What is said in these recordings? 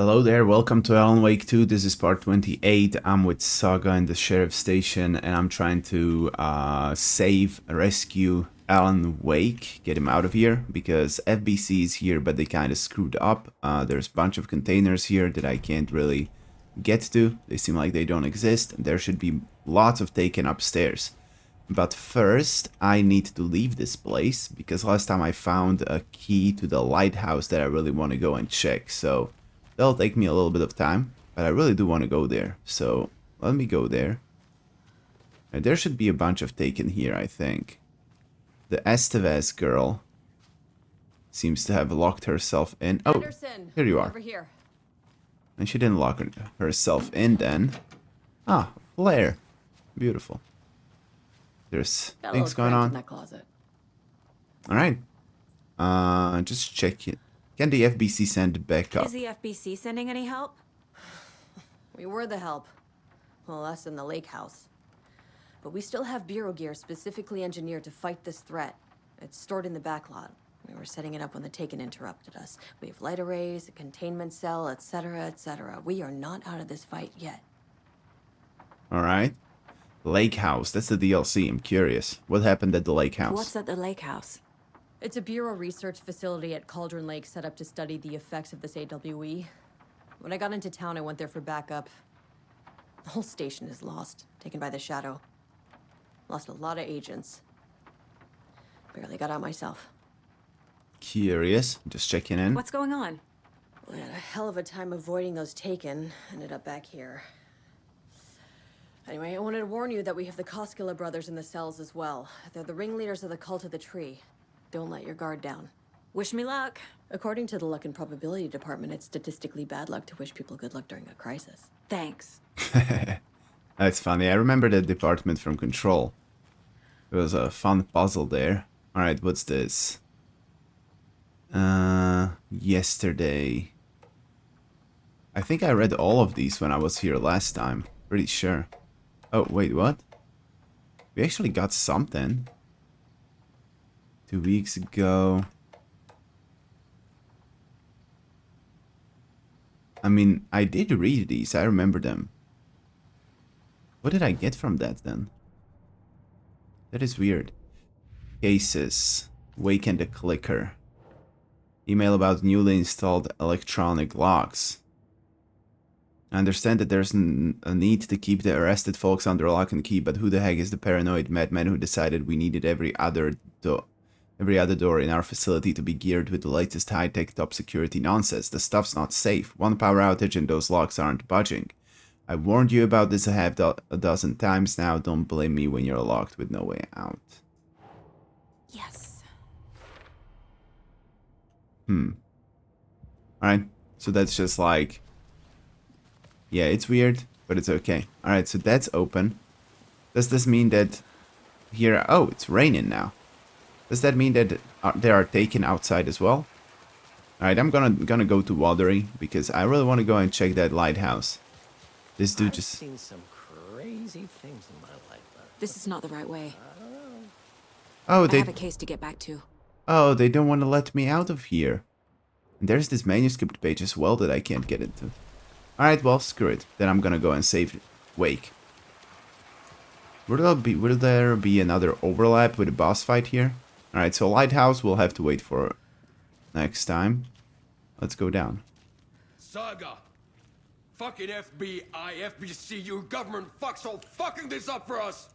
Hello there, welcome to Alan Wake 2. This is part 28. I'm with Saga in the sheriff's station and I'm trying to rescue Alan Wake, get him out of here because FBC is here but they kind of screwed up. There's a bunch of containers here that I can't really get to. They seem like they don't exist. There should be lots of taken upstairs. But first, I need to leave this place because last time I found a key to the lighthouse that I really want to go and check. So that'll take me a little bit of time, but I really do want to go there. So let me go there. And there should be a bunch of taken here, I think. The Estevez girl seems to have locked herself in. Oh, Anderson, here you are. over here. And she didn't lock herself in then. Ah, flare. Beautiful. There's things going on. In that closet. Alright. Just check it. Can the FBC send backup? Is the FBC sending any help? We were the help. Well, us in the lake house. But we still have bureau gear specifically engineered to fight this threat. It's stored in the back lot. We were setting it up when the Taken interrupted us. We have light arrays, a containment cell, etc., etc. We are not out of this fight yet. Alright. Lake House. That's the DLC. I'm curious. What happened at the Lake House? What's at the lake house? It's a bureau research facility at Cauldron Lake set up to study the effects of this AWE. When I got into town, I went there for backup. The whole station is lost, taken by the Shadow. Lost a lot of agents. Barely got out myself. Curious. Just checking in. What's going on? We had a hell of a time avoiding those Taken. Ended up back here. Anyway, I wanted to warn you that we have the Koskela brothers in the cells as well. They're the ringleaders of the Cult of the Tree. Don't let your guard down. Wish me luck. According to the Luck and Probability Department, it's statistically bad luck to wish people good luck during a crisis. Thanks. That's funny. I remember that department from Control. It was a fun puzzle there. Alright, what's this? Yesterday. I think I read all of these when I was here last time. Pretty sure. Oh, wait, what? We actually got something. 2 weeks ago. I mean, I did read these. I remember them. What did I get from that then? That is weird. Cases. Wake and the Clicker. Email about newly installed electronic locks. I understand that there's a need to keep the arrested folks under lock and key, but who the heck is the paranoid madman who decided we needed every other door in our facility to be geared with the latest high-tech top security nonsense? The stuff's not safe. One power outage and those locks aren't budging. I warned you about this a dozen times now. Don't blame me when you're locked with no way out. Yes. Alright, so that's just like... Yeah, it's weird, but it's okay. Alright, so that's open. Does this mean that here... Oh, it's raining now. Does that mean that they are taken outside as well? Alright, I'm gonna go to Watery because I really want to go and check that lighthouse. This dude just... I've seen some crazy things in my life. This is not the right way. Oh, I have a case to get back to. Oh, they don't want to let me out of here. And there's this manuscript page as well that I can't get into. Alright, well, screw it. Then I'm gonna go and save Wake. Will there be another overlap with a boss fight here? Alright, so Lighthouse we'll have to wait for next time. Let's go down. Saga! Fucking FBI, FBC, you government fucks all fucking this up for us!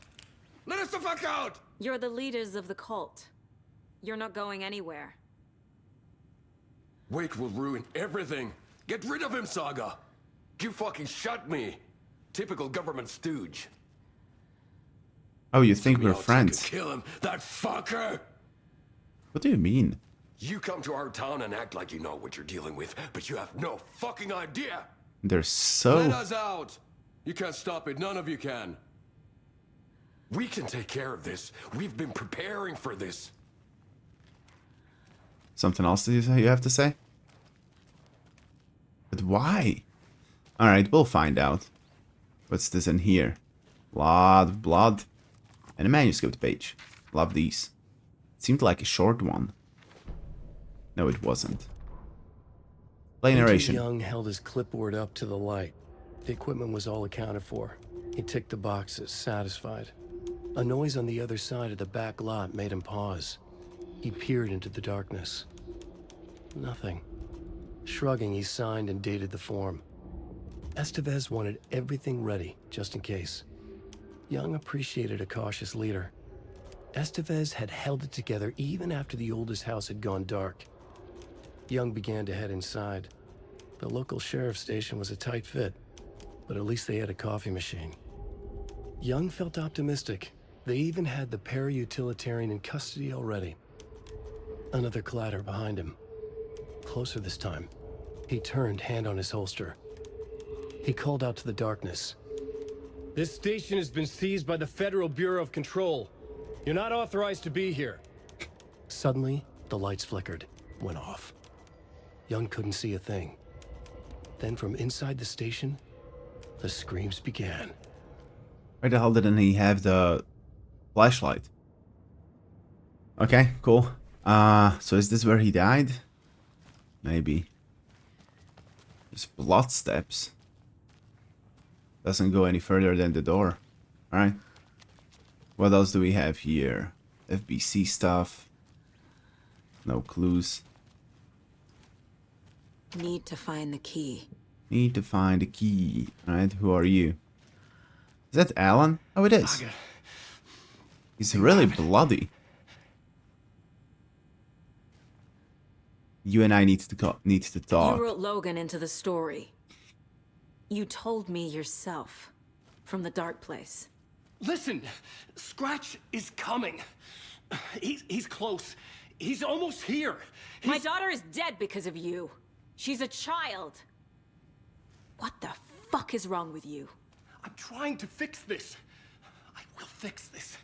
Let us the fuck out! You're the leaders of the cult. You're not going anywhere. Wake will ruin everything. Get rid of him, Saga! You fucking shot me! Typical government stooge. Oh, you think Took me we're out so I friends? could kill him, that fucker! What do you mean? You come to our town and act like you know what you're dealing with, but you have no fucking idea! They're Let so... us out! You can't stop it, none of you can. We can take care of this. We've been preparing for this. Something else you have to say? But why? Alright, we'll find out. What's this in here? Lot of blood. And a manuscript page. Love these. It seemed like a short one. No, it wasn't. Play Agent narration. Young held his clipboard up to the light. The equipment was all accounted for. He ticked the boxes, satisfied. A noise on the other side of the back lot made him pause. He peered into the darkness. Nothing. Shrugging, he signed and dated the form. Estevez wanted everything ready, just in case. Young appreciated a cautious leader. Estevez had held it together even after the oldest house had gone dark. Young began to head inside. The local sheriff's station was a tight fit, but at least they had a coffee machine. Young felt optimistic. They even had the para-utilitarian in custody already. Another clatter behind him. Closer this time. He turned, hand on his holster. He called out to the darkness. "This station has been seized by the Federal Bureau of Control. You're not authorized to be here." Suddenly, the lights flickered, went off. Young couldn't see a thing. Then from inside the station, the screams began. Where the hell didn't he have the flashlight? Okay, cool. So is this where he died? Maybe. There's blood steps. Doesn't go any further than the door. Alright. What else do we have here? FBC stuff. No clues. Need to find the key. Need to find the key. Alright, who are you? Is that Alan? Oh, it is. He's really bloody. You and I need to talk. You wrote Logan into the story. You told me yourself. From the dark place. Listen, Scratch is coming. He's close. He's almost here. My daughter is dead because of you. She's a child. What the fuck is wrong with you? I'm trying to fix this. I will fix this.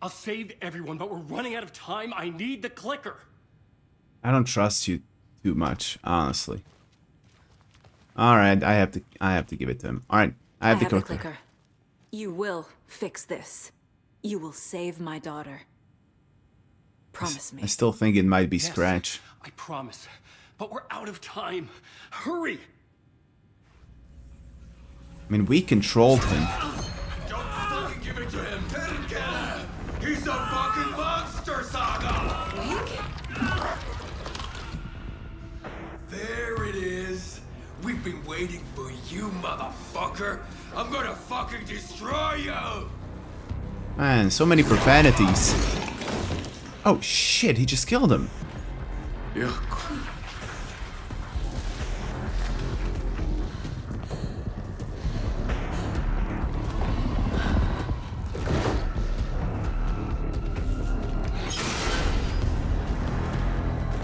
I'll save everyone, but we're running out of time. I need the clicker. I don't trust you too much, honestly. All right, I have to give it to him. All right, I have the clicker. You will fix this. You will save my daughter. Promise me. I still think it might be Yes, Scratch. I promise. But we're out of time. Hurry! I mean, we controlled him. Don't fucking give it to him! He's a fucking monster, Saga! There it is. We've been waiting for you, motherfucker. I'm gonna fucking destroy you! Man, so many profanities. Oh shit, he just killed him. Yeah.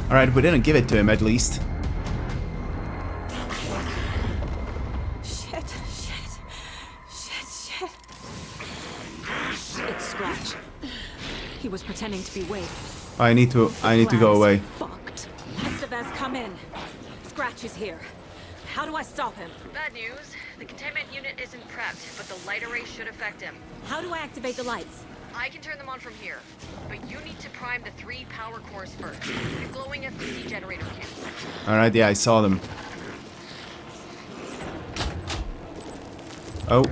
Alright, we didn't give it to him at least. Shit. It's Scratch. He was pretending to be Wade. I need to go away. Fucked. Estevez, come in. Scratch is here. How do I stop him? Bad news. The containment unit isn't prepped, but the light array should affect him. How do I activate the lights? I can turn them on from here, but you need to prime the 3 power cores first. The glowing FTC generator kits. Alright, yeah, I saw them. Oh.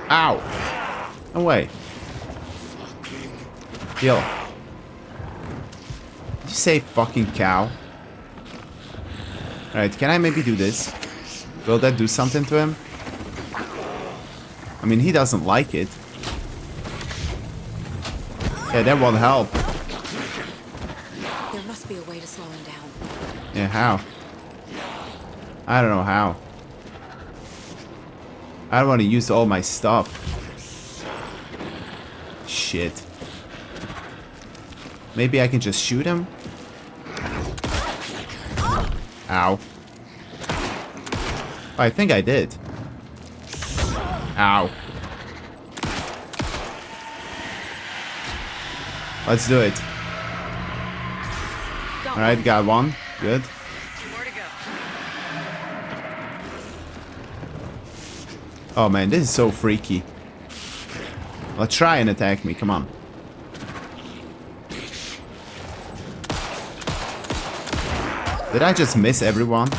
Ow. No way. Kill. Did you say fucking cow? Alright, can I maybe do this? Will that do something to him? I mean, he doesn't like it. Yeah, that won't help. There must be a way to slow him down. Yeah, how? I don't know how. I don't want to use all my stuff. Shit. Maybe I can just shoot him? Ow. Oh, I think I did. Ow. Let's do it. Alright, got one. Good. 2 more to go. Oh man, this is so freaky. Let's try and attack me, come on. Did I just miss everyone?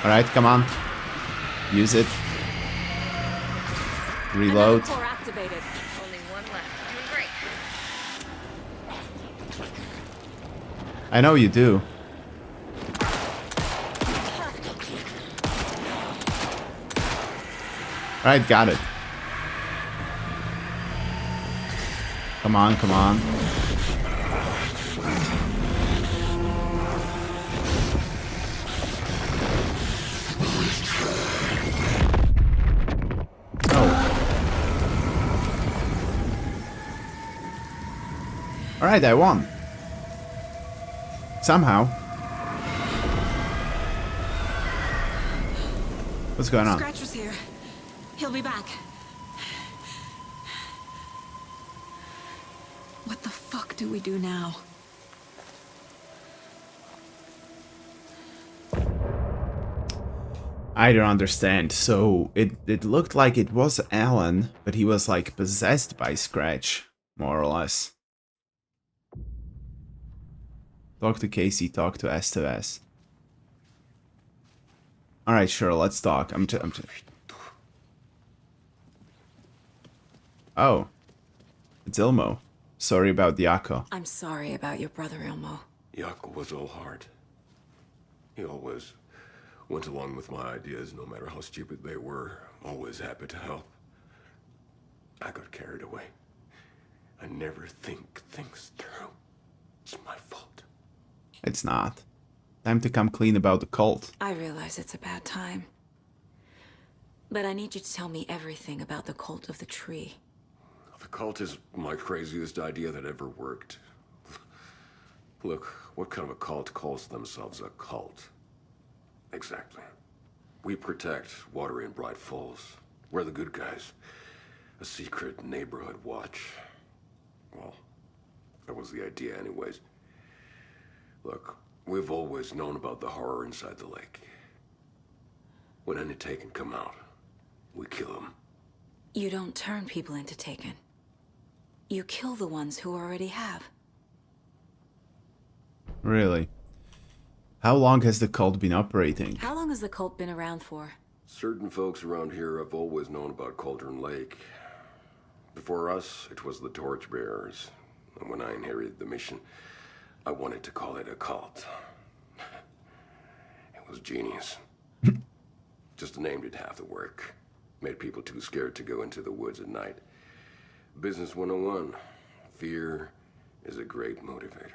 Alright, come on. Use it. Reload. Another core activated. Only one left. Doing great. I know you do. Alright, got it. Come on, come on. Alright, I won. Somehow. What's going on? Scratch was here. He'll be back. What the fuck do we do now? I don't understand. So it looked like it was Alan, but he was like possessed by Scratch, more or less. Talk to Casey, talk to Estevez. Alright, sure, let's talk. Oh. It's Ilmo. Sorry about Yako. I'm sorry about your brother, Ilmo. Yako was all heart. He always went along with my ideas, no matter how stupid they were. Always happy to help. I got carried away. I never think things through. It's my fault. It's not. Time to come clean about the cult. I realize it's a bad time. But I need you to tell me everything about the cult of the tree. The cult is my craziest idea that ever worked. Look, what kind of a cult calls themselves a cult? Exactly. We protect Water in Bright Falls. We're the good guys. A secret neighborhood watch. Well, that was the idea anyways. Look, we've always known about the horror inside the lake. When any Taken come out, we kill them. You don't turn people into Taken. You kill the ones who already have. Really? How long has the cult been operating? How long has the cult been around for? Certain folks around here have always known about Cauldron Lake. Before us, it was the Torchbearers. And when I inherited the mission, I wanted to call it a cult. It was genius. Just the name did half the work. Made people too scared to go into the woods at night. Business 101. Fear is a great motivator.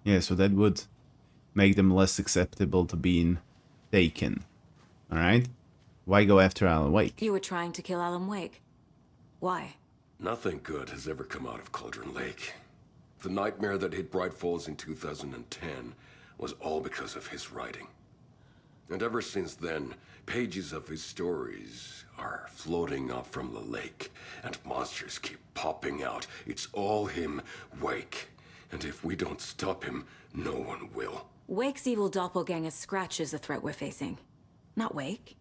Yeah, so that would make them less acceptable to being taken. Alright? Why go after Alan Wake? You were trying to kill Alan Wake. Why? Nothing good has ever come out of Cauldron Lake. The nightmare that hit Bright Falls in 2010 was all because of his writing. And ever since then, pages of his stories are floating up from the lake, and monsters keep popping out. It's all him, Wake. And if we don't stop him, no one will. Wake's evil doppelganger Scratch is the threat we're facing. Not Wake.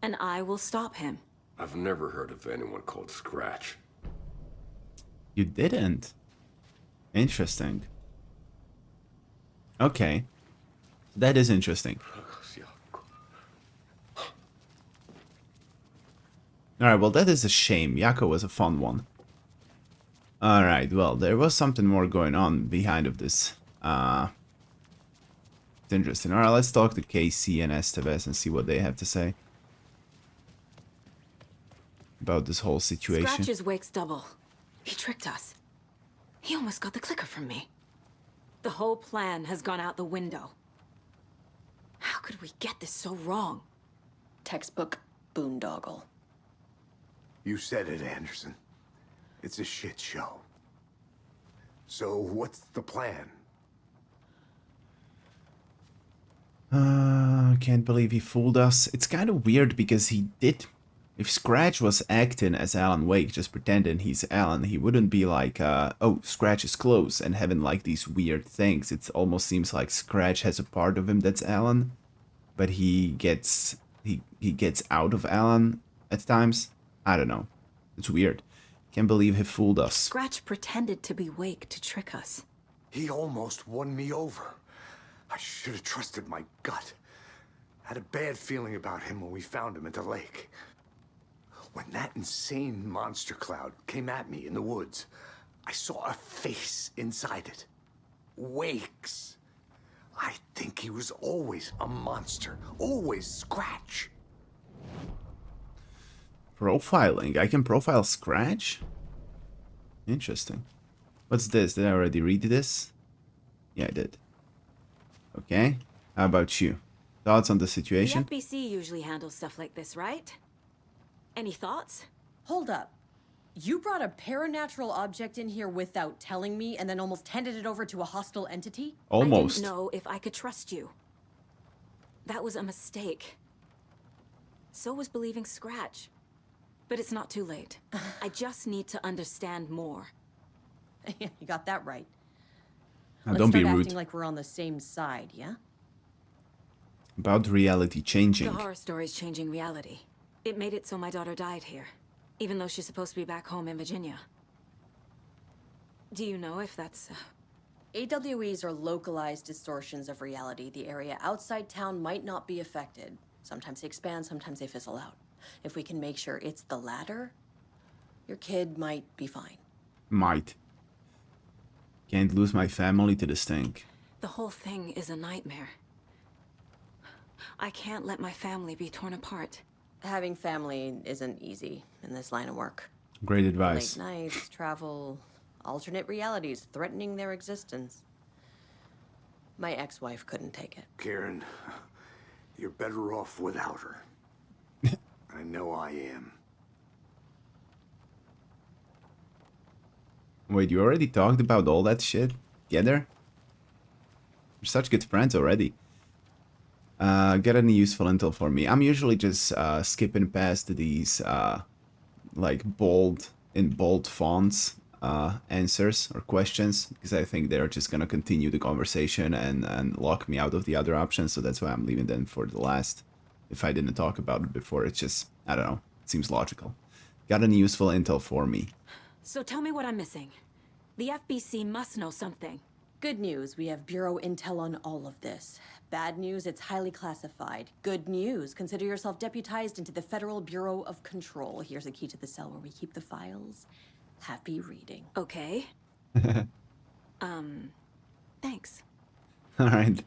And I will stop him. I've never heard of anyone called Scratch. You didn't? Interesting. Okay. That is interesting. Alright, well that is a shame. Yako was a fun one. Alright, well, there was something more going on behind of this. It's interesting. Alright, let's talk to KC and Estevez and see what they have to say about this whole situation. Scratch is Wake's double. He tricked us. He almost got the clicker from me. The whole plan has gone out the window. How could we get this so wrong? Textbook boondoggle. You said it, Anderson. It's a shit show. So what's the plan? Can't believe he fooled us. It's kind of weird because he did. If Scratch was acting as Alan Wake, just pretending he's Alan, he wouldn't be like, oh, Scratch is close and having like these weird things. It almost seems like Scratch has a part of him that's Alan, but he gets out of Alan at times. I don't know. It's weird. Can't believe he fooled us. Scratch pretended to be Wake to trick us. He almost won me over. I should have trusted my gut. Had a bad feeling about him when we found him at the lake. When that insane monster cloud came at me in the woods, I saw a face inside it. Wakes. I think he was always a monster. Always Scratch. Profiling. I can profile Scratch? Interesting. What's this? Did I already read this? Yeah, I did. Okay. How about you? Thoughts on the situation? The FBC usually handles stuff like this, right? Any thoughts? Hold up. You brought a paranatural object in here without telling me and then almost handed it over to a hostile entity? Almost. I didn't know if I could trust you. That was a mistake. So was believing Scratch. But it's not too late. I just need to understand more. Yeah, you got that right. Now, Let's don't be start rude. acting like we're on the same side, yeah? About reality changing. The horror story's changing reality. It made it so my daughter died here, even though she's supposed to be back home in Virginia. Do you know if that's... AWEs are localized distortions of reality. The area outside town might not be affected. Sometimes they expand, sometimes they fizzle out. If we can make sure it's the latter, your kid might be fine. Might. Can't lose my family to this thing. The whole thing is a nightmare. I can't let my family be torn apart. Having family isn't easy in this line of work. Great advice. Late nights, travel, alternate realities threatening their existence. My ex-wife couldn't take it. Karen, you're better off without her. I know I am. Wait, you already talked about all that shit together? We're such good friends already. Get any useful intel for me. I'm usually just skipping past these like in bold fonts answers or questions because I think they're just gonna continue the conversation and lock me out of the other options. So that's why I'm leaving them for the last. If I didn't talk about it before, it's just, I don't know, it seems logical. Got any useful intel for me? So tell me what I'm missing. The FBC must know something. Good news, we have Bureau intel on all of this. Bad news, it's highly classified. Good news, consider yourself deputized into the Federal Bureau of Control. Here's a key to the cell where we keep the files. Happy reading. Okay. Thanks. Alright,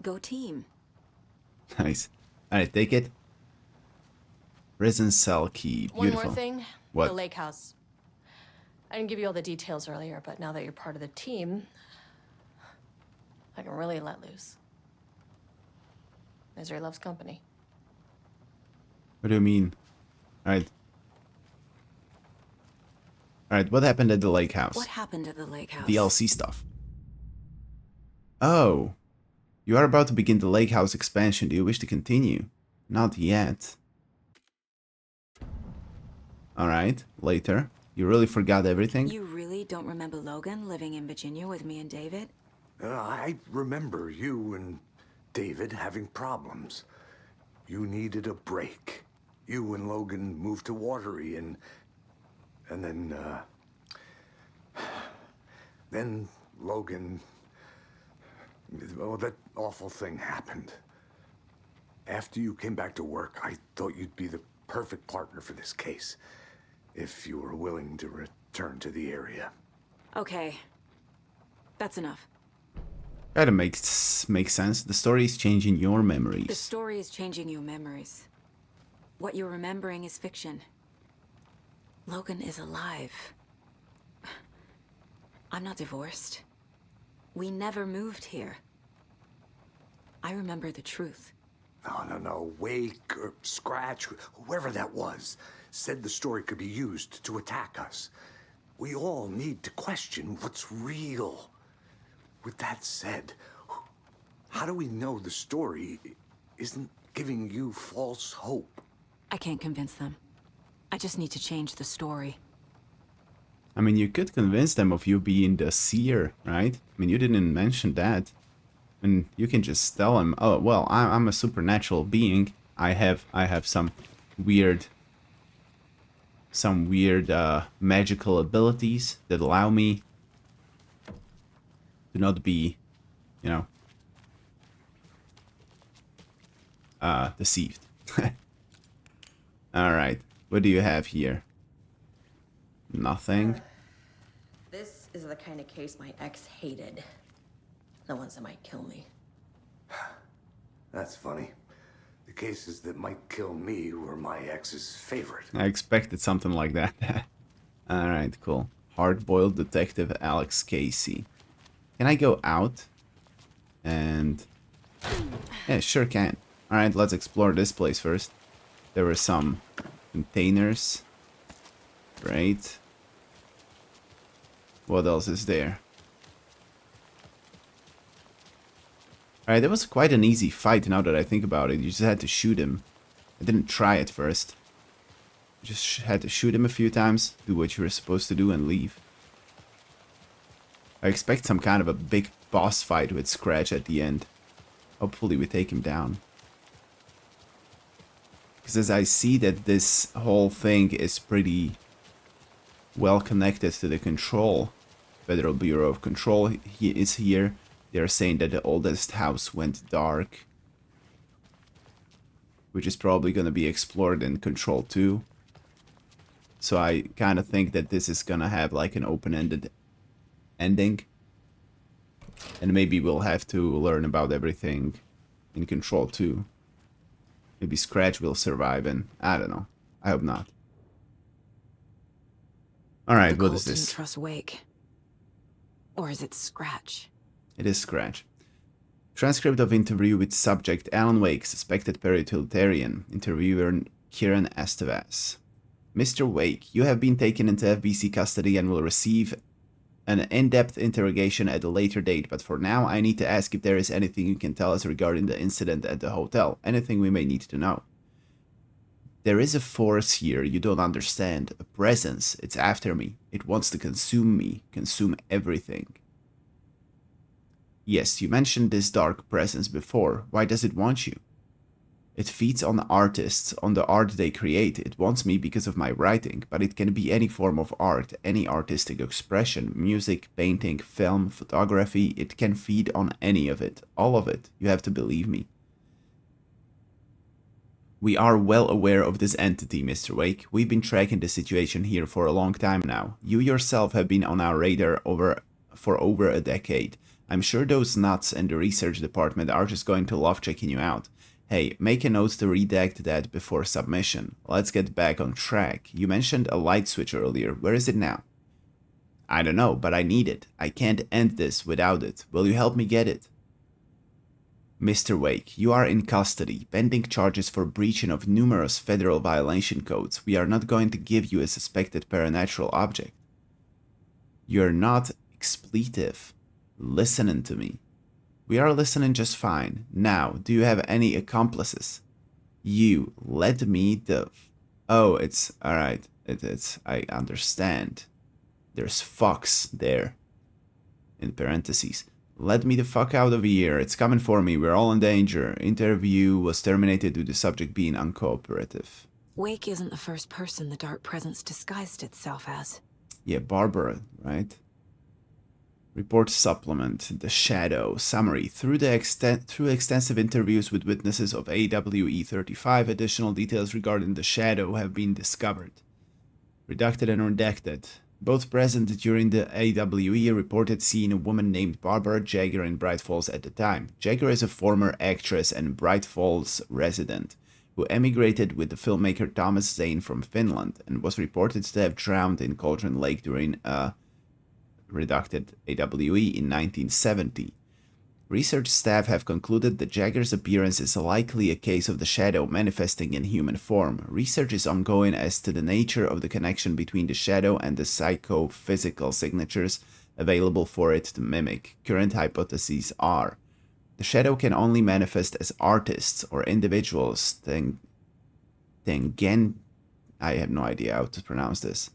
Go team. nice. Alright, take it. Prison cell key. One Beautiful. more thing. What? The lake house. I didn't give you all the details earlier, but now that you're part of the team, I can really let loose. Misery loves company. What do you mean? Alright. Alright, what happened at the lake house? What happened at the lake house? DLC stuff. Oh. You are about to begin the lake house expansion. Do you wish to continue? Not yet. Alright, later. You really forgot everything? You really don't remember Logan living in Virginia with me and David? I remember you and David having problems. You needed a break. You and Logan moved to Watery and then Logan, well, that awful thing happened. After you came back to work, I thought you'd be the perfect partner for this case, if you were willing to return to the area. Okay. That's enough. Kinda makes sense. The story is changing your memories. The story is changing your memories. What you're remembering is fiction. Logan is alive. I'm not divorced. We never moved here. I remember the truth. No. Wake or Scratch, whoever that was, said the story could be used to attack us. We all need to question what's real. With that said, how do we know the story isn't giving you false hope? I can't convince them. I just need to change the story. I mean, you could convince them of you being the seer, right? I mean, you didn't mention that. And you can just tell them, oh, well, I'm a supernatural being. I have some weird magical abilities that allow me to not be, you know, deceived. Alright, what do you have here? Nothing. This is the kind of case my ex hated. The ones that might kill me. That's funny. The cases that might kill me were my ex's favorite. I expected something like that. Alright, cool. Hard-boiled detective Alex Casey. Can I go out? And... yeah, sure can. Alright, let's explore this place first. There were some containers. Great. What else is there? Alright, that was quite an easy fight now that I think about it. You just had to shoot him. I didn't try it first. You just had to shoot him a few times, do what you were supposed to do, and leave. I expect some kind of a big boss fight with Scratch at the end. Hopefully we take him down. Because as I see that this whole thing is pretty well connected to the Control. Federal Bureau of Control is here. They're saying that the oldest house went dark. Which is probably going to be explored in Control 2. So I kind of think that this is going to have like an open-ended ending. And maybe we'll have to learn about everything in Control 2. Maybe Scratch will survive, and I don't know. I hope not. Alright, what is this? Didn't trust Wake. Or is it Scratch? It is Scratch. Transcript of interview with subject Alan Wake, suspected paratutilian. Interviewer Kieran Estevez. Mr. Wake, you have been taken into FBC custody and will receive an in-depth interrogation at a later date, but for now I need to ask if there is anything you can tell us regarding the incident at the hotel. Anything we may need to know. There is a force here you don't understand. A presence. It's after me. It wants to consume me. Consume everything. Yes, you mentioned this dark presence before. Why does it want you? It feeds on artists, on the art they create. It wants me because of my writing, but it can be any form of art, any artistic expression, music, painting, film, photography. It can feed on any of it, all of it. You have to believe me. We are well aware of this entity, Mr. Wake. We've been tracking the situation here for a long time now. You yourself have been on our radar for over a decade. I'm sure those nuts in the research department are just going to love checking you out. Hey, make a note to redact that before submission. Let's get back on track. You mentioned a light switch earlier. Where is it now? I don't know, but I need it. I can't end this without it. Will you help me get it? Mr. Wake, you are in custody, pending charges for breaching of numerous federal violation codes. We are not going to give you a suspected paranatural object. You're not expletive. Listening to me. We are listening just fine. Now, do you have any accomplices? You led me the... Oh, it's... Alright. It's... I understand. There's fucks there. In parentheses. Let me the fuck out of here. It's coming for me. We're all in danger. Interview was terminated due to the subject being uncooperative. Wake isn't the first person the dark presence disguised itself as. Yeah, Barbara, right? Report supplement, The Shadow, summary. Through extensive interviews with witnesses of AWE-35, additional details regarding The Shadow have been discovered. Redacted and redacted. Both present during the AWE reported seeing a woman named Barbara Jagger in Bright Falls at the time. Jagger is a former actress and Bright Falls resident who emigrated with the filmmaker Thomas Zane from Finland and was reported to have drowned in Cauldron Lake during a redacted AWE in 1970. Research staff have concluded that Jagger's appearance is likely a case of the Shadow manifesting in human form. Research is ongoing as to the nature of the connection between the Shadow and the psychophysical signatures available for it to mimic. Current hypotheses are: the Shadow can only manifest as artists or individuals I have no idea how to pronounce this.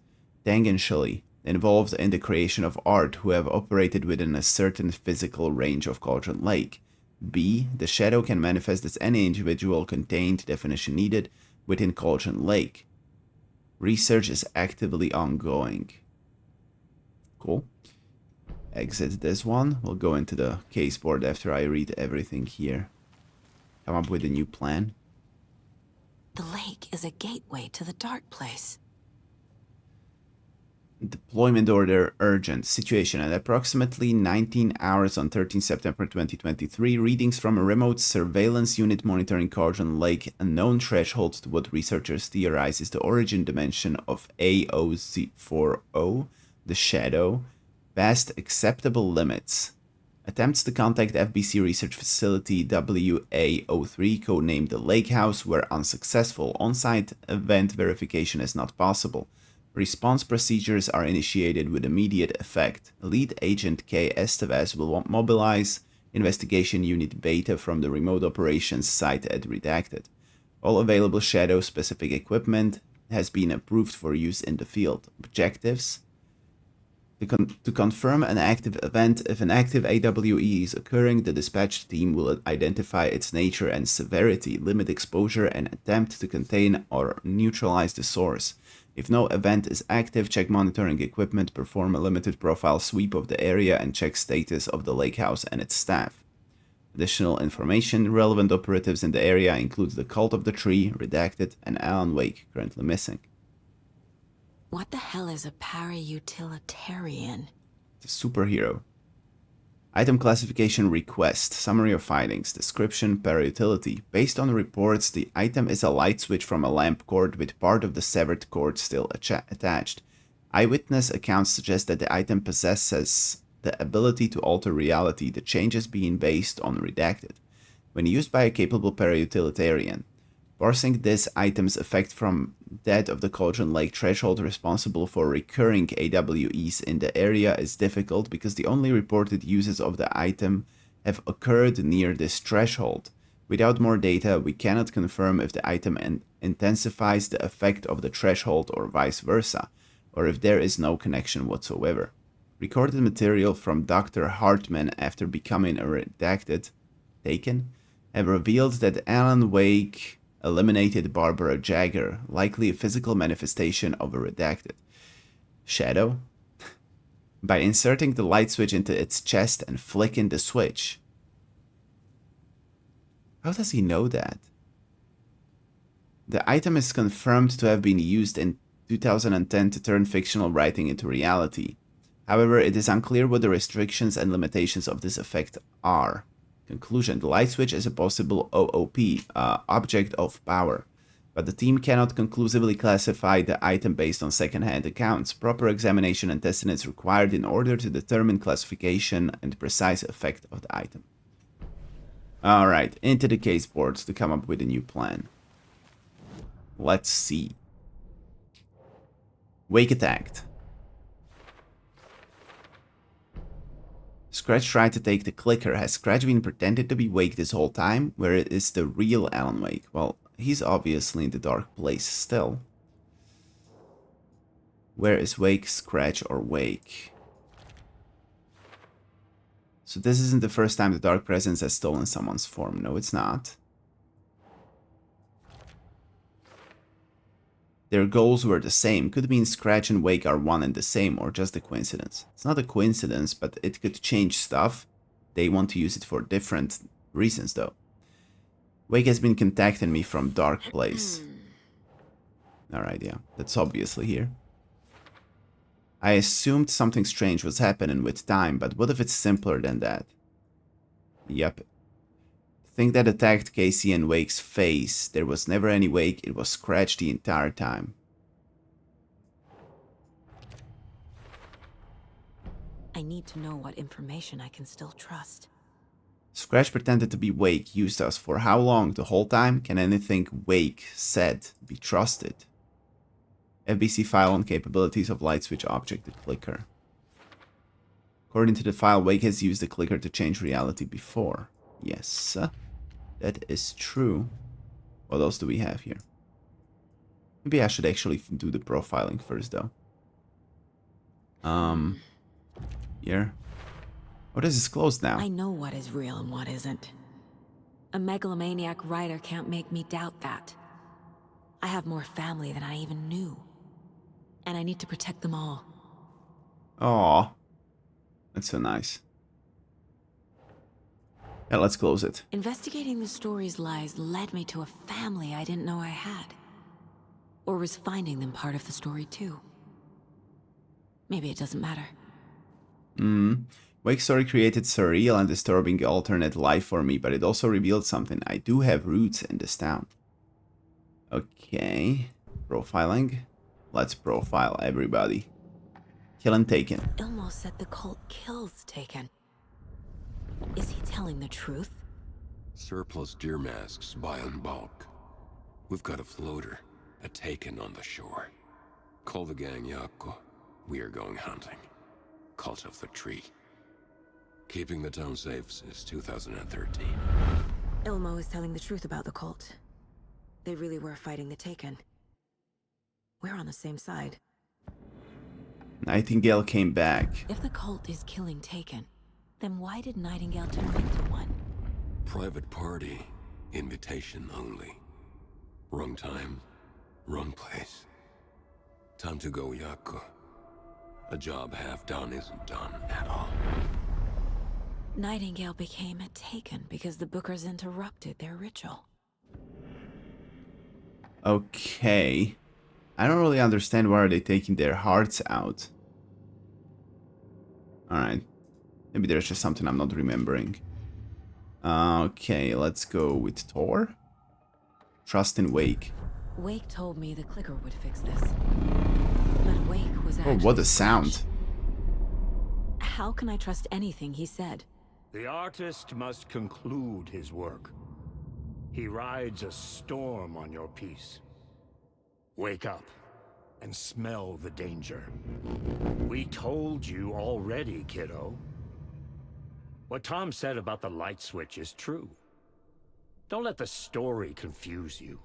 Tangentially involved in the creation of art who have operated within a certain physical range of Cauldron Lake. B. The Shadow can manifest as any individual contained, definition needed, within Cauldron Lake. Research is actively ongoing. Cool. Exit this one. We'll go into the case board after I read everything here. Come up with a new plan. The lake is a gateway to the dark place. Deployment order urgent. Situation at approximately 19 hours on 13 September 2023. Readings from a remote surveillance unit monitoring Cauldron Lake. A known threshold to what researchers theorize is the origin dimension of AOZ40, the Shadow. Past acceptable limits. Attempts to contact FBC Research Facility WA03, codenamed the Lake House, were unsuccessful. On-site event verification is not possible. Response procedures are initiated with immediate effect. Lead Agent K. Estevez will mobilize Investigation Unit Beta from the remote operations site at Redacted. All available Shadow-specific equipment has been approved for use in the field. Objectives: to confirm an active event. If an active AWE is occurring, the dispatched team will identify its nature and severity, limit exposure, and attempt to contain or neutralize the source. If no event is active, check monitoring equipment, perform a limited profile sweep of the area, and check status of the lake house and its staff. Additional information: relevant operatives in the area include the Cult of the Tree, Redacted, and Alan Wake, currently missing. What the hell is a para-utilitarian? It's a superhero. Item classification request. Summary of findings. Description: para-utility. Based on reports, the item is a light switch from a lamp cord with part of the severed cord still attached. Eyewitness accounts suggest that the item possesses the ability to alter reality, the changes being based on Redacted. When used by a capable para-utilitarian, parsing this item's effect from that of the Cauldron Lake threshold responsible for recurring AWEs in the area is difficult because the only reported uses of the item have occurred near this threshold. Without more data, we cannot confirm if the item intensifies the effect of the threshold or vice versa, or if there is no connection whatsoever. Recorded material from Dr. Hartman after becoming a Redacted taken have revealed that Alan Wake eliminated Barbara Jagger, likely a physical manifestation of a Redacted Shadow, by inserting the light switch into its chest and flicking the switch. How does he know that? The item is confirmed to have been used in 2010 to turn fictional writing into reality. However, it is unclear what the restrictions and limitations of this effect are. Conclusion: the light switch is a possible OOP, object of power, but the team cannot conclusively classify the item based on second-hand accounts. Proper examination and testing is required in order to determine classification and precise effect of the item. Alright, into the case boards to come up with a new plan. Let's see. Wake attacked. Scratch tried to take the clicker. Has Scratch been pretended to be Wake this whole time? Where is the real Alan Wake? Well, he's obviously in the dark place still. Where is Wake, Scratch, or Wake? So this isn't the first time the Dark Presence has stolen someone's form. No, it's not. Their goals were the same. Could mean Scratch and Wake are one and the same, or just a coincidence. It's not a coincidence, but it could change stuff. They want to use it for different reasons, though. Wake has been contacting me from Dark Place. Alright, yeah, that's obviously here. I assumed something strange was happening with time, but what if it's simpler than that? Yep. The thing that attacked Casey and Wake's face, there was never any Wake, it was Scratch the entire time. I need to know what information I can still trust. Scratch pretended to be Wake, used us for how long? The whole time? Can anything Wake said be trusted? FBC file on capabilities of light switch object, the clicker. According to the file, Wake has used the clicker to change reality before. Yes, that is true. What else do we have here? Maybe I should actually do the profiling first, though. Here. Oh, this is closed now. I know what is real and what isn't. A megalomaniac writer can't make me doubt that. I have more family than I even knew. And I need to protect them all. Aw. That's so nice. Yeah, let's close it. Investigating the story's lies led me to a family I didn't know I had. Or was finding them part of the story too. Maybe it doesn't matter. Wake's story created surreal and disturbing alternate life for me, but it also revealed something. I do have roots in this town. Okay. Profiling. Let's profile everybody. Kill and Taken. Ilmo said the cult kills Taken. Is he telling the truth? Surplus deer masks buy in bulk. We've got a floater, a Taken on the shore. Call the gang Yako. We are going hunting. Cult of the Tree. Keeping the town safe since 2013. Ilmo is telling the truth about the cult. They really were fighting the Taken. We're on the same side. Nightingale came back. If the cult is killing Taken, then why did Nightingale turn into one? Private party. Invitation only. Wrong time. Wrong place. Time to go, Yako. A job half done isn't done at all. Nightingale became a Taken because the Bookers interrupted their ritual. Okay. I don't really understand why are they taking their hearts out. Alright. Maybe there's just something I'm not remembering. Okay, let's go with Thor. Trust in Wake. Wake told me the clicker would fix this. But Wake was Oh, actually what a sound. How can I trust anything he said? The artist must conclude his work. He rides a storm on your piece. Wake up and smell the danger. We told you already, kiddo. What Tom said about the light switch is true. Don't let the story confuse you.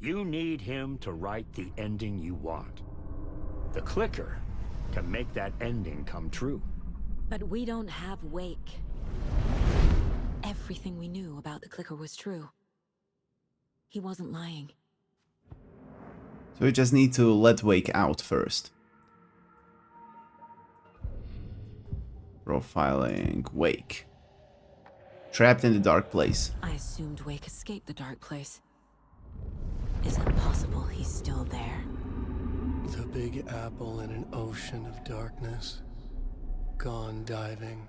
You need him to write the ending you want. The clicker can make that ending come true. But we don't have Wake. Everything we knew about the clicker was true. He wasn't lying. So we just need to let Wake out first. Profiling Wake. Trapped in the dark place. I assumed Wake escaped the dark place. Is it possible he's still there? The Big Apple in an ocean of darkness. Gone diving.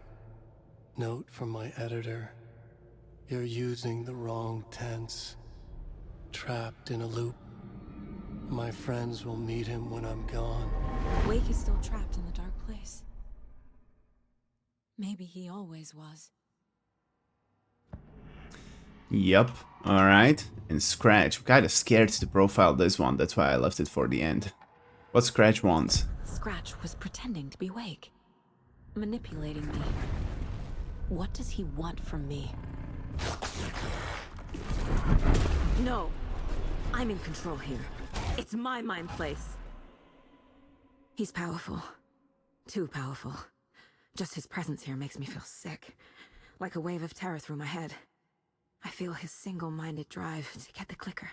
Note from my editor. You're using the wrong tense. Trapped in a loop. My friends will meet him when I'm gone. Wake is still trapped in the dark place. Maybe he always was. Yep. Alright. And Scratch. I'm kind of scared to profile this one. That's why I left it for the end. What Scratch wants? Scratch was pretending to be Wake. Manipulating me. What does he want from me? No. I'm in control here. It's my mind place. He's powerful. Too powerful. Just his presence here makes me feel sick. Like a wave of terror through my head. I feel his single-minded drive to get the clicker.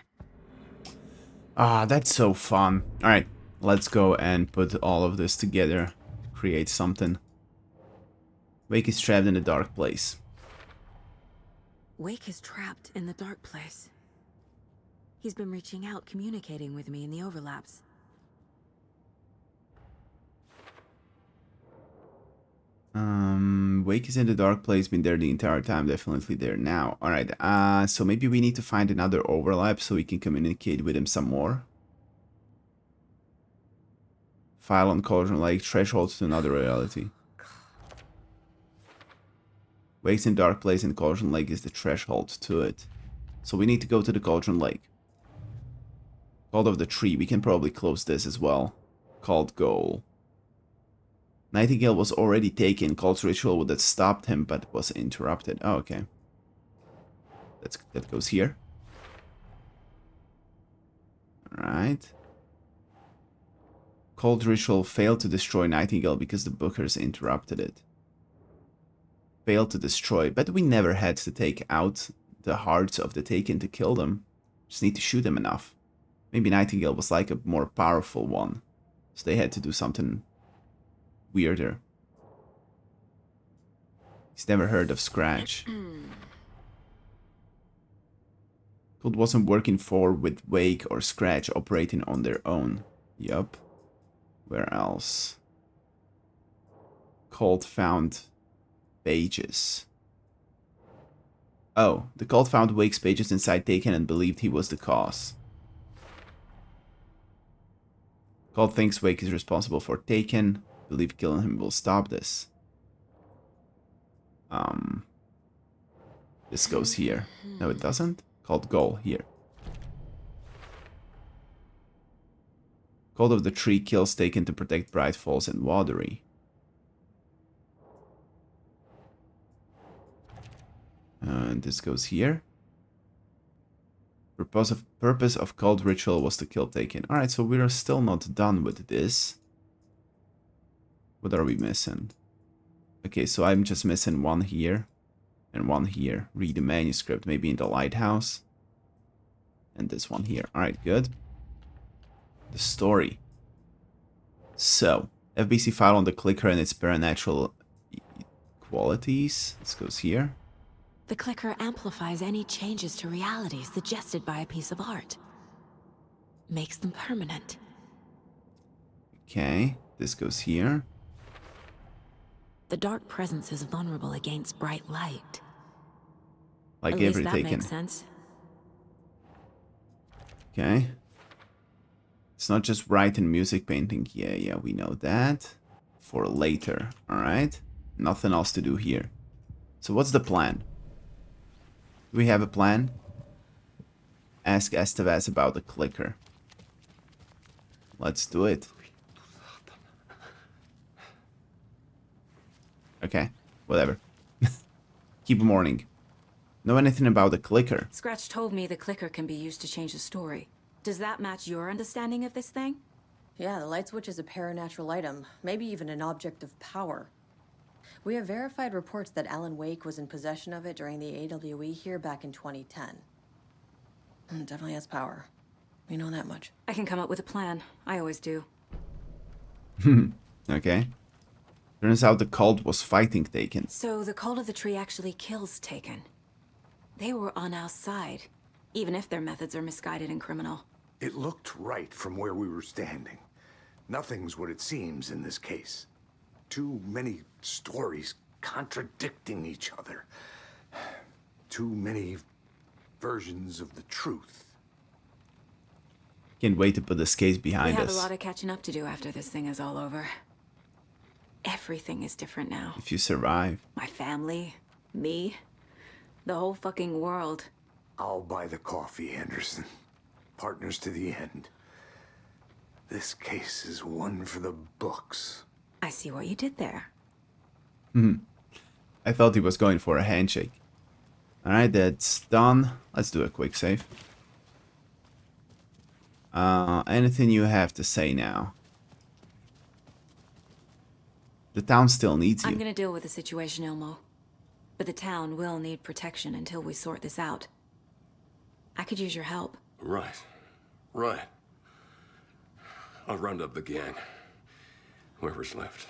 Ah, that's so fun. Alright, let's go and put all of this together. Create something. Wake is trapped in a dark place. Wake is trapped in the dark place. He's been reaching out, communicating with me in the overlaps. Wake is in the dark place, been there the entire time, definitely there now. Alright, so maybe we need to find another overlap so we can communicate with him some more. File on Cauldron Lake, threshold to another reality. Wake's in dark place and Cauldron Lake is the threshold to it. So we need to go to the Cauldron Lake. Cult of the Tree, we can probably close this as well. Cult goal. Nightingale was already taken. Cult's ritual would have stopped him, but was interrupted. Oh, okay. That goes here. Alright. Cult ritual failed to destroy Nightingale because the Bookers interrupted it. Failed to destroy, but we never had to take out the hearts of the Taken to kill them. Just need to shoot them enough. Maybe Nightingale was like a more powerful one, so they had to do something weirder. He's never heard of Scratch. Cult wasn't working forward with Wake or Scratch operating on their own. Yup. Where else? Cult found pages. Oh, the cult found Wake's pages inside Taken and believed he was the cause. Cult thinks Wake is responsible for Taken. Believe killing him will stop this. This goes here. No, it doesn't. Cult goal here. Cult of the Tree kills Taken to protect Bright Falls and Watery. And this goes here. Purpose of cult ritual was to kill Taken. Alright, so we are still not done with this. What are we missing? Okay, so I'm just missing one here. And one here. Read the manuscript, maybe in the lighthouse. And this one here. Alright, good. The story. So, FBC file on the clicker and its supernatural qualities. This goes here. The clicker amplifies any changes to reality suggested by a piece of art. Makes them permanent. Okay, this goes here. The dark presence is vulnerable against bright light. Like At least every that Taken. makes sense. Okay. It's not just writing, music, painting. Yeah, we know that. For later, alright? Nothing else to do here. So what's the plan? Do we have a plan? Ask Estevez about the clicker. Let's do it. Okay, whatever. Keep mourning. Know anything about the clicker? Scratch told me the clicker can be used to change the story. Does that match your understanding of this thing? Yeah, the light switch is a paranatural item, maybe even an object of power. We have verified reports that Alan Wake was in possession of it during the AWE here back in 2010. It definitely has power. We know that much. I can come up with a plan. I always do. Okay. Turns out the cult was fighting Taken. So the Cult of the Tree actually kills Taken. They were on our side, even if their methods are misguided and criminal. It looked right from where we were standing. Nothing's what it seems in this case. Too many stories contradicting each other. Too many versions of the truth. Can't wait to put this case behind We have us. a lot of catching up to do after this thing is all over. Everything is different now. If you survive. My family, me, the whole fucking world. I'll buy the coffee, Anderson. Partners to the end. This case is one for the books. I see what you did there. I thought he was going for a handshake. Alright, that's done. Let's do a quick save. Anything you have to say now? The town still needs you. I'm gonna deal with the situation, Ilmo. But the town will need protection until we sort this out. I could use your help. Right. I'll round up the gang. Whoever's left.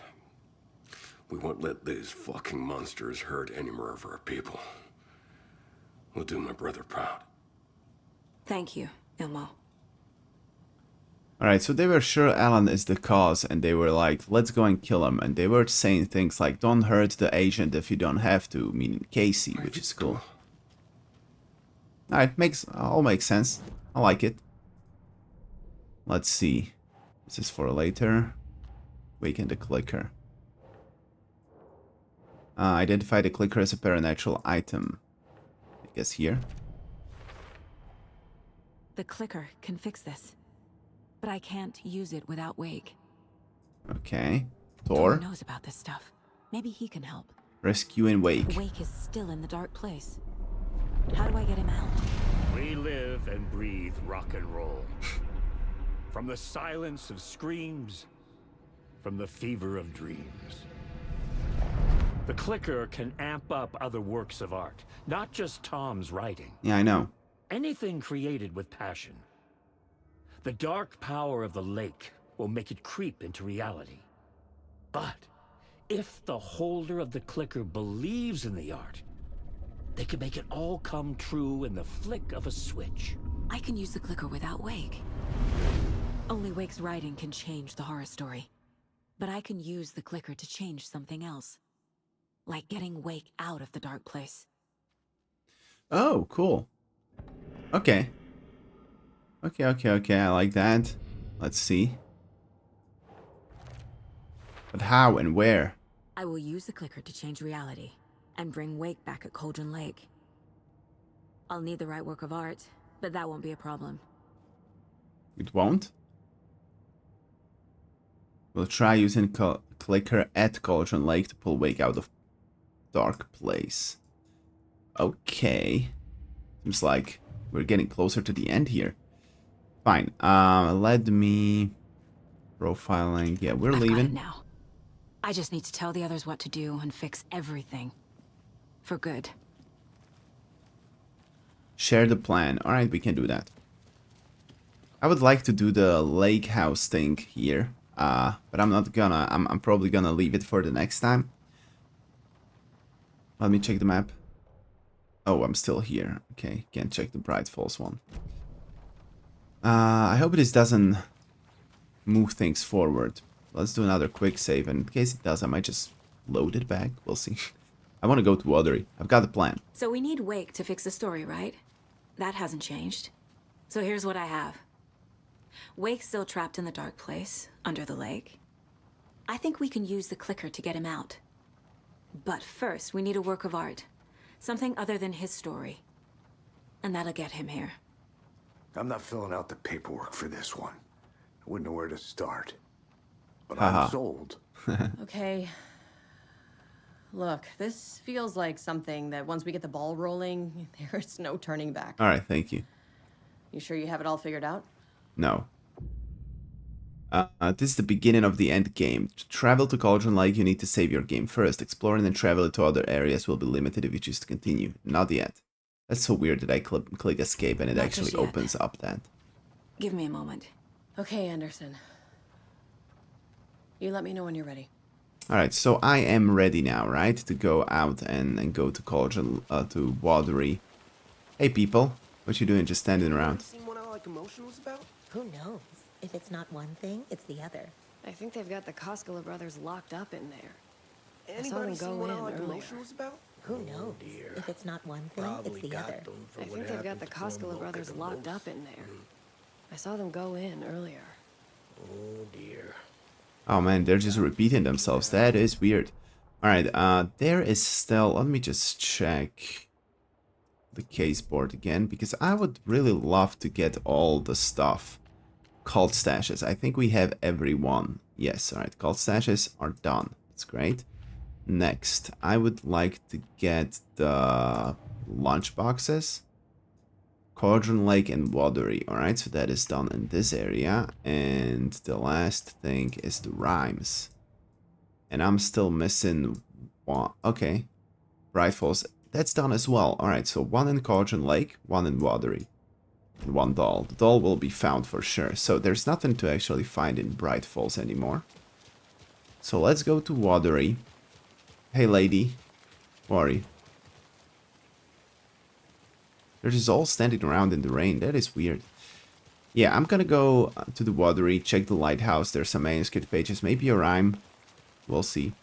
We won't let these fucking monsters hurt any more of our people. We'll do my brother proud. Thank you, Ilmo. Alright, so they were sure Alan is the cause, and they were like, let's go and kill him. And they were saying things like, don't hurt the agent if you don't have to, meaning Casey, which is cool. Alright, all makes sense. I like it. Let's see. This is for later. Waken the clicker. Identify the clicker as a paranatural item. I guess here. The clicker can fix this. But I can't use it without Wake. Okay. Thor. knows about this stuff. Maybe he can help. Rescue and Wake. Wake is still in the dark place. How do I get him out? We live and breathe rock and roll. From the silence of screams, from the fever of dreams. The clicker can amp up other works of art, not just Tom's writing. Yeah, I know. Anything created with passion. The dark power of the lake will make it creep into reality. But if the holder of the clicker believes in the art, They could make it all come true in the flick of a switch. I can use the clicker without Wake. Only Wake's writing can change the horror story. But I can use the clicker to change something else. Like getting Wake out of the dark place. Oh, cool. Okay. Okay, I like that. Let's see. But how and where? I will use the clicker to change reality and bring Wake back at Cauldron Lake. I'll need the right work of art, but that won't be a problem. It won't? We'll try using clicker at Cauldron Lake to pull Wake out of dark place. Okay. Seems like we're getting closer to the end here. Fine. Let me... Profiling. Yeah, we're I've got it leaving. now. I just need to tell the others what to do and fix everything. For good. Share the plan. Alright, we can do that. I would like to do the lake house thing here. But I'm not gonna... I'm probably gonna leave it for the next time. Let me check the map. Oh, I'm still here. Okay, can't check the Bright Falls one. I hope this doesn't move things forward. Let's do another quick save, and in case it does, I might just load it back. We'll see. I want to go to Watery. I've got a plan. So we need Wake to fix the story, right? That hasn't changed. So here's what I have. Wake's still trapped in the dark place, under the lake. I think we can use the clicker to get him out. But first, we need a work of art. Something other than his story. And that'll get him here. I'm not filling out the paperwork for this one. I wouldn't know where to start. But Haha. I'm sold. Okay. Look, this feels like something that once we get the ball rolling, there's no turning back. Alright, thank you. You sure you have it all figured out? No. This is the beginning of the end game. To travel to Cauldron Lake, you need to save your game first. Exploring and travel to other areas will be limited if you choose to continue. Not yet. That's so weird that I click escape and it Not actually just yet. opens up that. Give me a moment. Okay, Anderson. You let me know when you're ready. Alright, so I am ready now, right? To go out and go to Cauldron, to Watery. Hey people, what you doing just standing around? Seen what I like emotionals about? Who knows? If it's not one thing, it's the other. I think they've got the Koskela brothers locked up in there. Anybody them seen go what I in like earlier. emotionals about? Who knows? If it's not one thing, Probably it's the got other. them for I what think they've got happened the to Koskela Cornwall brothers Pickle locked Wolf. up in there. I saw them go in earlier. Oh dear. Oh man, they're just repeating themselves. That is weird. Alright, there is still... Let me just check the case board again, because I would really love to get all the stuff. Cult stashes. I think we have every one. Yes, alright. Cult stashes are done. That's great. Next, I would like to get the lunch boxes. Cauldron Lake and Watery. Alright, so that is done in this area. And the last thing is the rhymes. And I'm still missing one. Okay. Bright Falls. That's done as well. Alright, so one in Cauldron Lake, one in Watery. And one doll. The doll will be found for sure. So there's nothing to actually find in Bright Falls anymore. So let's go to Watery. Hey lady. Worry. They're just all standing around in the rain. That is weird. Yeah, I'm gonna go to the Watery, check the lighthouse. There's some manuscript pages. Maybe a rhyme. We'll see.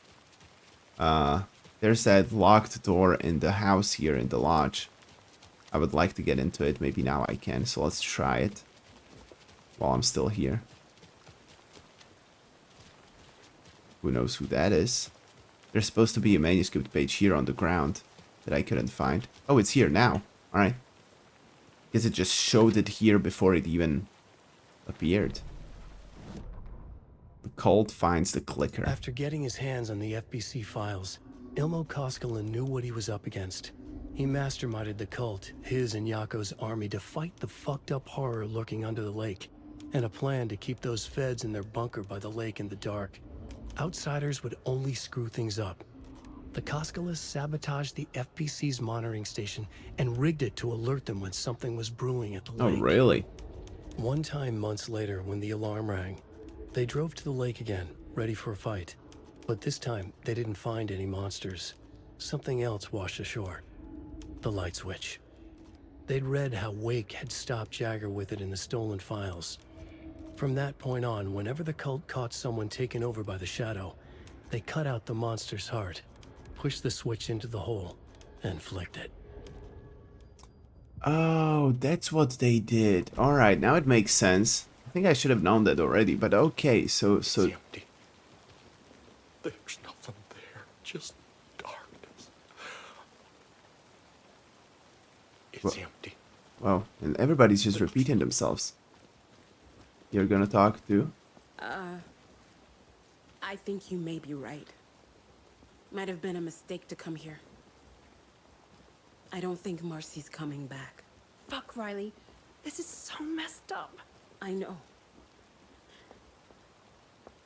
There's that locked door in the house here in the lodge. I would like to get into it. Maybe now I can. So let's try it. While I'm still here. Who knows who that is? There's supposed to be a manuscript page here on the ground that I couldn't find. Oh, it's here now. Alright. Guess it just showed it here before it even appeared. The cult finds the clicker. After getting his hands on the FBC files, Ilmo Koskela knew what he was up against. He masterminded the cult, his and Yako's army, to fight the fucked up horror lurking under the lake, and a plan to keep those feds in their bunker by the lake in the dark. Outsiders would only screw things up. The Koskelas sabotaged the FPC's monitoring station and rigged it to alert them when something was brewing at the lake. Oh, really? One time months later, when the alarm rang, they drove to the lake again, ready for a fight. But this time, they didn't find any monsters. Something else washed ashore. the light switch. They'd read how Wake had stopped Jagger with it in the stolen files. From that point on, whenever the cult caught someone taken over by the Shadow, they cut out the monster's heart, pushed the switch into the hole, and flicked it. Oh, that's what they did. Alright, now it makes sense. I think I should have known that already, but okay, so... It's empty. There's nothing there, just darkness. It's empty. Wow, and everybody's just repeating themselves. You're gonna talk too? I think you may be right. Might have been a mistake to come here. I don't think Marcy's coming back. Fuck, Riley. This is so messed up. I know.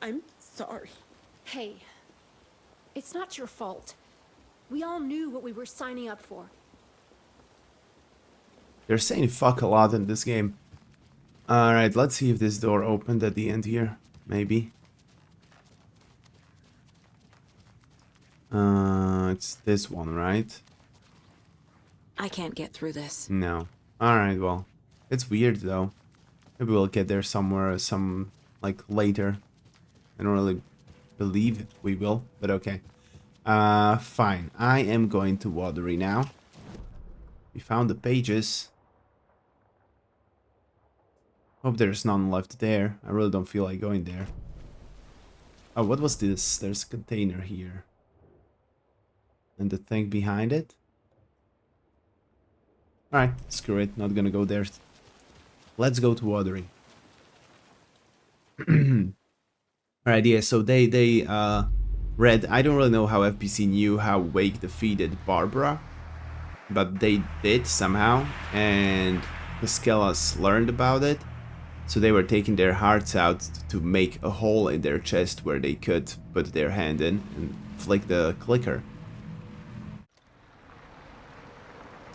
I'm sorry. Hey, it's not your fault. We all knew what we were signing up for. They're saying fuck a lot in this game. Alright, let's see if this door opened at the end here. Maybe. It's this one, right? I can't get through this. No. Alright, well. It's weird though. Maybe we'll get there somewhere, like later. I don't really believe we will, but okay. Fine. I am going to Watery now. We found the pages. Hope there's none left there. I really don't feel like going there. Oh, what was this? There's a container here. And the thing behind it? Alright, screw it. Not gonna go there. Let's go to Watery. Alright, yeah, so they read... I don't really know how FPC knew how Wake defeated Barbara. But they did somehow. And Pascalas learned about it. So they were taking their hearts out to make a hole in their chest where they could put their hand in and flick the clicker.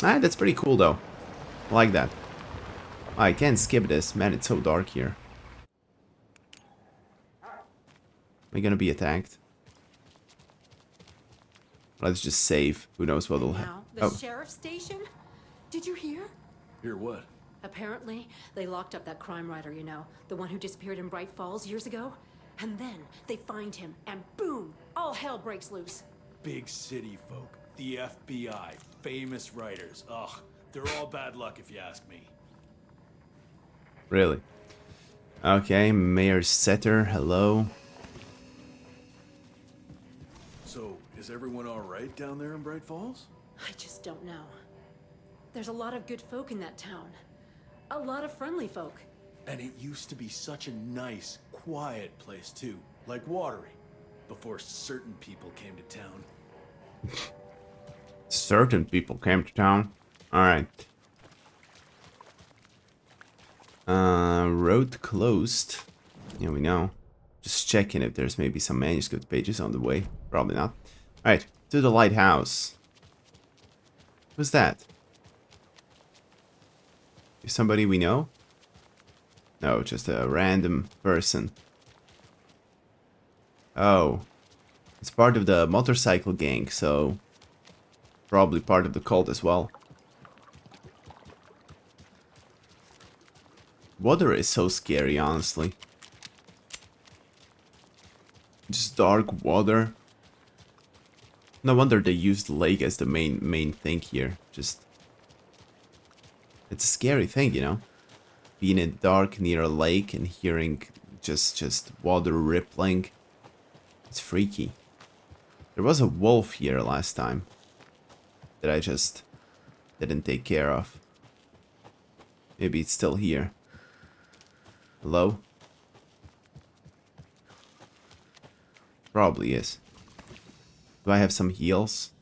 Ah, that's pretty cool though. I like that. I can't skip this. Man, it's so dark here. Am I gonna be attacked? Let's just save. Who knows what'll happen. Now, the sheriff's station? Did you hear? Hear what? Apparently, they locked up that crime writer, you know, the one who disappeared in Bright Falls years ago. And then they find him, and boom, all hell breaks loose. Big city folk, the FBI, famous writers. Ugh, they're all bad luck if you ask me. Really? Okay, Mayor Setter, hello. So, is everyone all right down there in Bright Falls? I just don't know. There's a lot of good folk in that town. A lot of friendly folk. And it used to be such a nice, quiet place too, like Watery, before certain people came to town. Certain people came to town. Alright. Road closed. Yeah, we know. Just checking if there's maybe some manuscript pages on the way. Probably not. Alright, to the lighthouse. Who's that? Is somebody we know? No, just a random person. Oh. It's part of the motorcycle gang, so... probably part of the cult as well. Water is so scary, honestly. Just dark water. No wonder they used the lake as the main thing here. Just... it's a scary thing, you know? Being in the dark near a lake and hearing just water rippling. It's freaky. There was a wolf here last time that I just didn't take care of. Maybe it's still here. Hello? Probably is. Do I have some heals?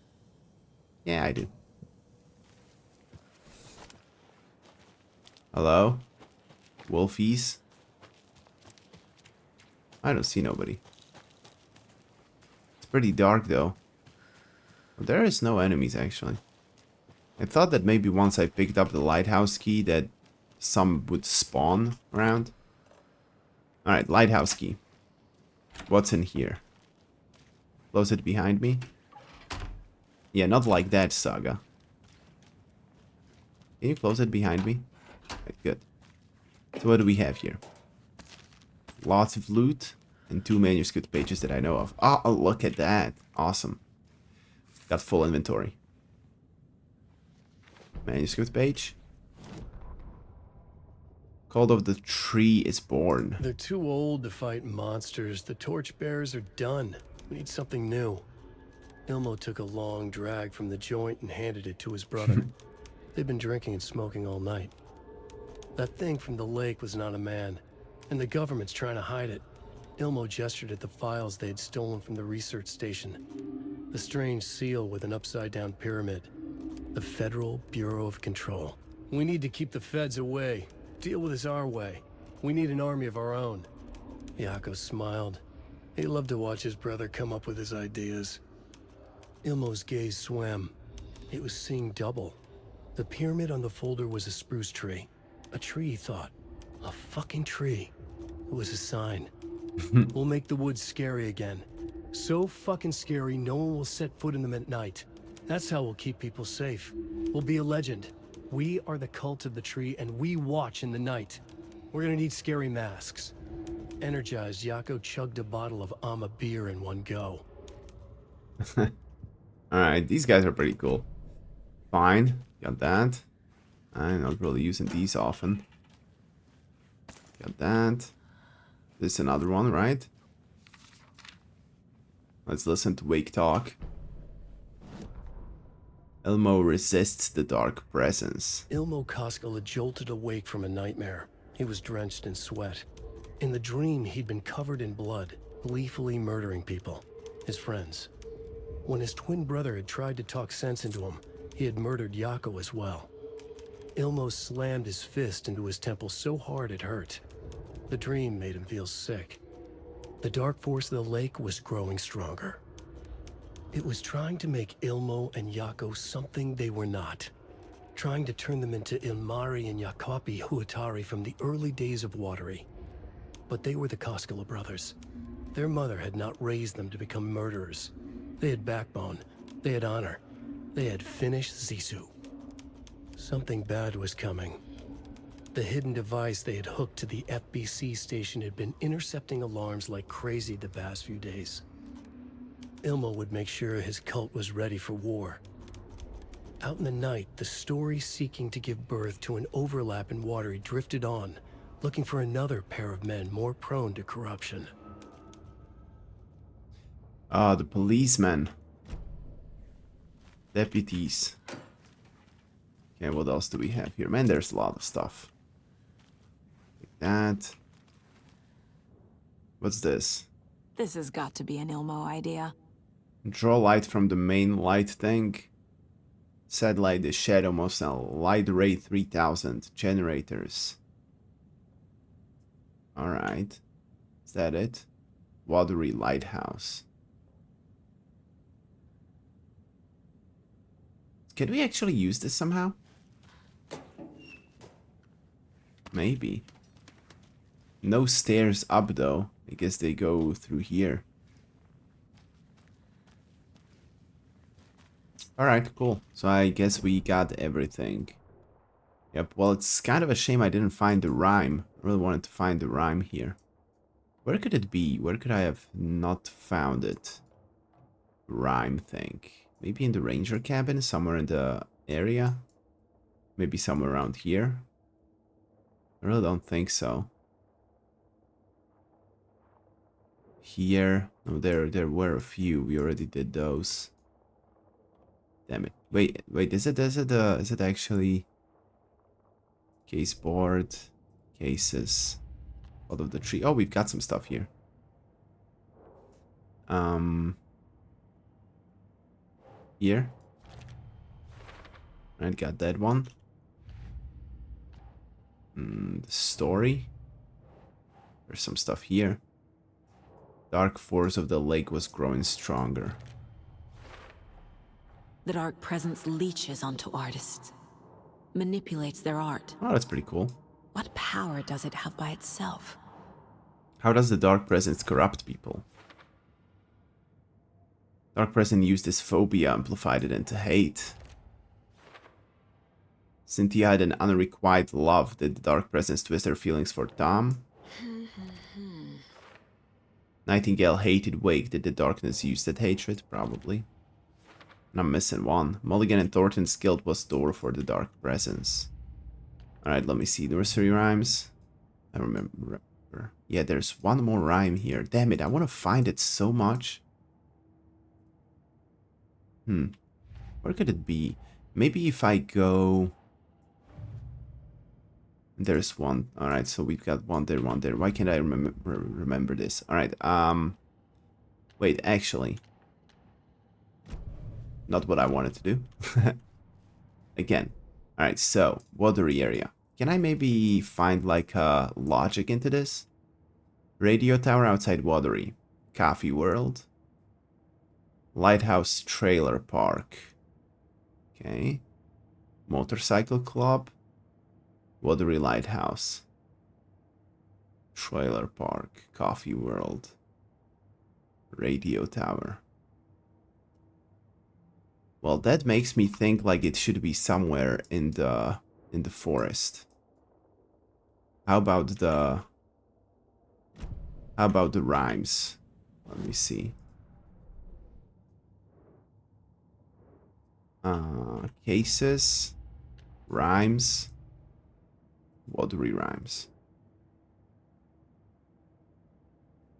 Yeah, I do. Hello? Wolfies? I don't see nobody. It's pretty dark though. There is no enemies actually. I thought that maybe once I picked up the lighthouse key that some would spawn around. Alright, lighthouse key. What's in here? Close it behind me? Yeah, not like that, Saga. Can you close it behind me? Right, good. So what do we have here? Lots of loot and 2 manuscript pages that I know of. Oh, look at that. Awesome. Got full inventory. Manuscript page. Cult of the Tree is born. They're too old to fight monsters. The torchbearers are done. We need something new. Ilmo took a long drag from the joint and handed it to his brother. They've been drinking and smoking all night. That thing from the lake was not a man, and the government's trying to hide it. Ilmo gestured at the files they had stolen from the research station. The strange seal with an upside-down pyramid. The Federal Bureau of Control. We need to keep the feds away. Deal with this our way. We need an army of our own. Yako smiled. He loved to watch his brother come up with his ideas. Ilmo's gaze swam. It was seeing double. The pyramid on the folder was a spruce tree. A tree, he thought. A fucking tree. It was a sign. We'll make the woods scary again. So fucking scary, no one will set foot in them at night. That's how we'll keep people safe. We'll be a legend. We are the cult of the tree, and we watch in the night. We're gonna need scary masks. Energized, Yako chugged a bottle of Ama beer in one go. Alright, these guys are pretty cool. Fine, got that. I'm not really using these often. Got that. This is another one, right? Let's listen to Wake talk. Ilmo resists the dark presence. Ilmo Koskela jolted awake from a nightmare. He was drenched in sweat. In the dream, he'd been covered in blood, gleefully murdering people, his friends. When his twin brother had tried to talk sense into him, he had murdered Yako as well. Ilmo slammed his fist into his temple so hard it hurt. The dream made him feel sick. The dark force of the lake was growing stronger. It was trying to make Ilmo and Yako something they were not. Trying to turn them into Ilmari and Yakapi Huatari from the early days of Watery. But they were the Koskela brothers. Their mother had not raised them to become murderers. They had backbone. They had honor. They had finished Zissou. Something bad was coming. The hidden device they had hooked to the FBC station had been intercepting alarms like crazy the past few days. Ilmo would make sure his cult was ready for war. Out in the night, the story seeking to give birth to an overlap in Watery drifted on, looking for another pair of men more prone to corruption. Ah, the policemen. Deputies. Okay, what else do we have here? Man, there's a lot of stuff. Like that. What's this? This has got to be an Ilmo idea. Draw light from the main light tank. Satellite the shadow most now. Light ray 3000 generators. Alright. Is that it? Watery lighthouse. Can we actually use this somehow? Maybe. No stairs up though. I guess they go through here. Alright, cool. So I guess we got everything. Yep, well, it's kind of a shame I didn't find the rhyme. I really wanted to find the rhyme here. Where could it be? Where could I have not found it? Rhyme thing. Maybe in the ranger cabin, somewhere in the area? Maybe somewhere around here? I really don't think so. Here. No, there were a few. We already did those. Damn it. Wait, is it actually case board, cases, out of the tree? Oh, we've got some stuff here. Here. I got that one. The story. There's some stuff here. Dark force of the lake was growing stronger. The dark presence leeches onto artists. Manipulates their art. Oh, that's pretty cool. What power does it have by itself? How does the dark presence corrupt people? Dark presence used this phobia, amplified it into hate. Cynthia had an unrequited love. Did the dark presence twist her feelings for Tom? Nightingale hated Wake. Did the darkness use that hatred? Probably. And I'm missing one. Mulligan and Thornton's guild was door for the dark presence. Alright, let me see. Nursery rhymes. I remember. Yeah, there's one more rhyme here. Damn it, I want to find it so much. Where could it be? Maybe if I go... There's one. Alright, so we've got one there, one there. Why can't I remember this? Alright, wait, actually. Not what I wanted to do. Again. Alright, so, watery area. Can I maybe find, like, logic into this? Radio tower outside watery. Coffee world. Lighthouse trailer park. Okay. Motorcycle club. Watery lighthouse. Trailer park. Coffee world. Radio tower. Well, that makes me think like it should be somewhere in the forest. How about the rhymes? Let me see. Cases, rhymes, watery rhymes.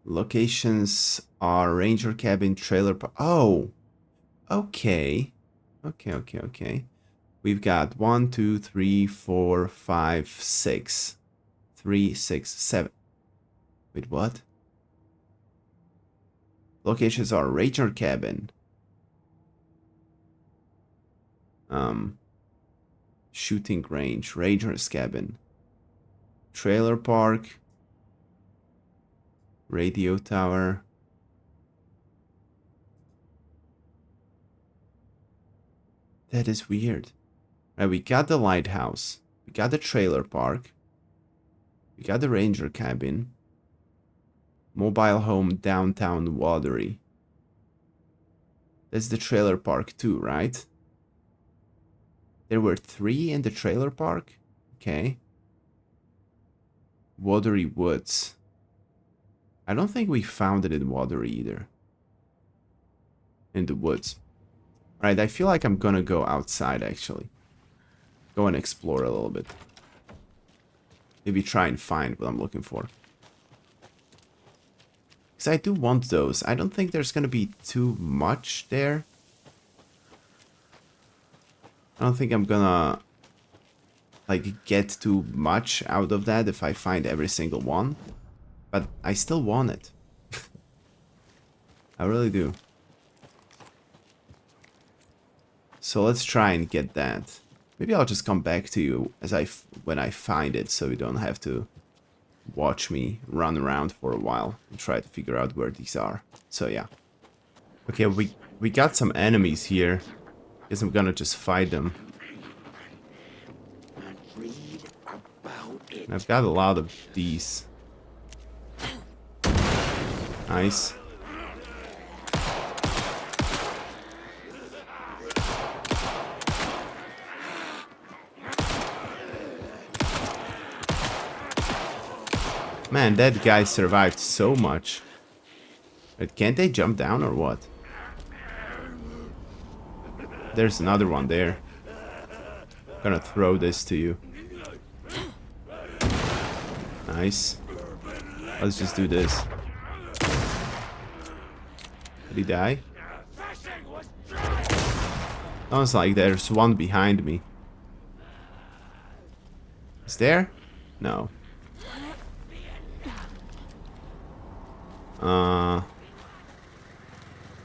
Locations are ranger cabin, trailer park. Oh, okay. Okay. We've got 1, 2, 3, 4, 5, 6. 3, 6, 7. Wait, what? Locations are ranger cabin. Shooting range, ranger's cabin. Trailer park. Radio tower. That is weird. Right, we got the lighthouse. We got the trailer park. We got the ranger cabin. Mobile home downtown watery. That's the trailer park too, right? There were 3 in the trailer park? Okay. Watery woods. I don't think we found it in watery either. In the woods. Alright, I feel like I'm gonna go outside actually. Go and explore a little bit. Maybe try and find what I'm looking for. Because I do want those. I don't think there's gonna be too much there. I don't think I'm gonna like get too much out of that if I find every single one. But I still want it. I really do. So let's try and get that. Maybe I'll just come back to you as when I find it, so you don't have to watch me run around for a while and try to figure out where these are. So yeah. Okay, we got some enemies here. Guess I'm gonna just fight them. And I've got a lot of these. Nice. Man, that guy survived so much. But can't they jump down or what? There's another one there. I'm gonna throw this to you. Nice. Let's just do this. Did he die? Sounds like there's one behind me. Is there? No.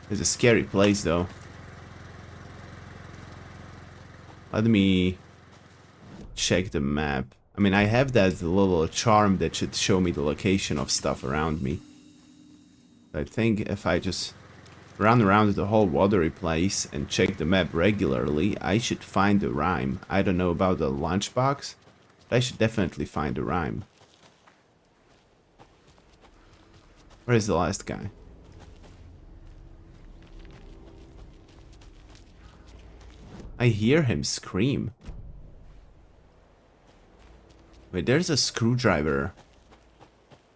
It's a scary place though. Let me check the map. I mean, I have that little charm that should show me the location of stuff around me. I think if I just run around the whole watery place and check the map regularly, I should find the rhyme. I don't know about the lunchbox, but I should definitely find the rhyme. Where is the last guy? I hear him scream. Wait, there's a screwdriver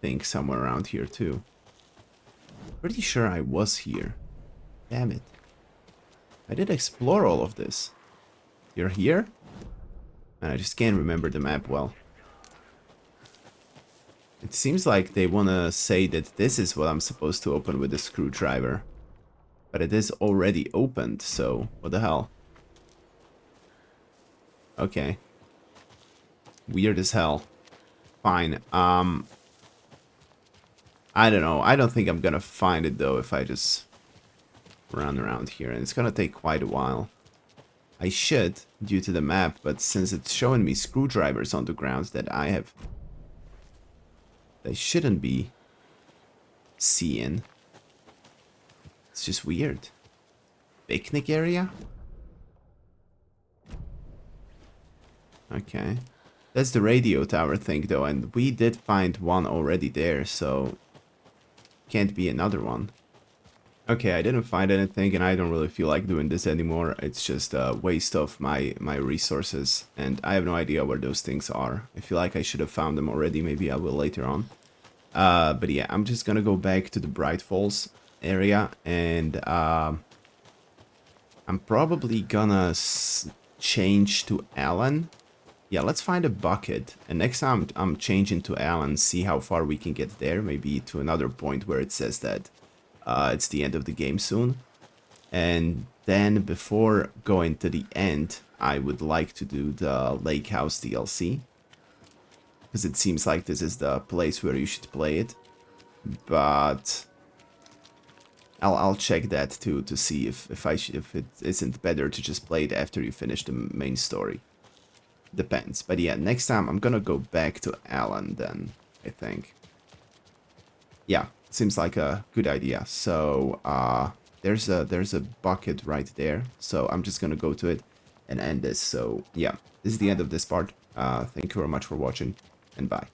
thing somewhere around here too. Pretty sure I was here. Damn it. I did explore all of this. You're here? And I just can't remember the map well. It seems like they wanna say that this is what I'm supposed to open with the screwdriver. But it is already opened, so what the hell? Okay. Weird as hell. Fine. I don't know. I don't think I'm gonna find it though if I just run around here, and it's gonna take quite a while. I should, due to the map, but since it's showing me screwdrivers on the ground that I shouldn't be seeing. It's just weird. Picnic area? Okay. That's the radio tower thing though, and we did find one already there, so can't be another one. Okay, I didn't find anything, and I don't really feel like doing this anymore. It's just a waste of my resources, and I have no idea where those things are. I feel like I should have found them already. Maybe I will later on. But yeah, I'm just gonna go back to the Bright Falls area, and I'm probably gonna change to Alan. Yeah, let's find a bucket, and next time I'm changing to Alan, see how far we can get there, maybe to another point where it says that it's the end of the game soon. And then before going to the end, I would like to do the Lake House DLC, because it seems like this is the place where you should play it. But I'll check that too to see if it isn't better to just play it after you finish the main story. Depends. But yeah, next time I'm gonna go back to Alan then, I think. Yeah, seems like a good idea. So there's a bucket right there. So I'm just gonna go to it and end this. So yeah, this is the end of this part. Thank you very much for watching, and bye.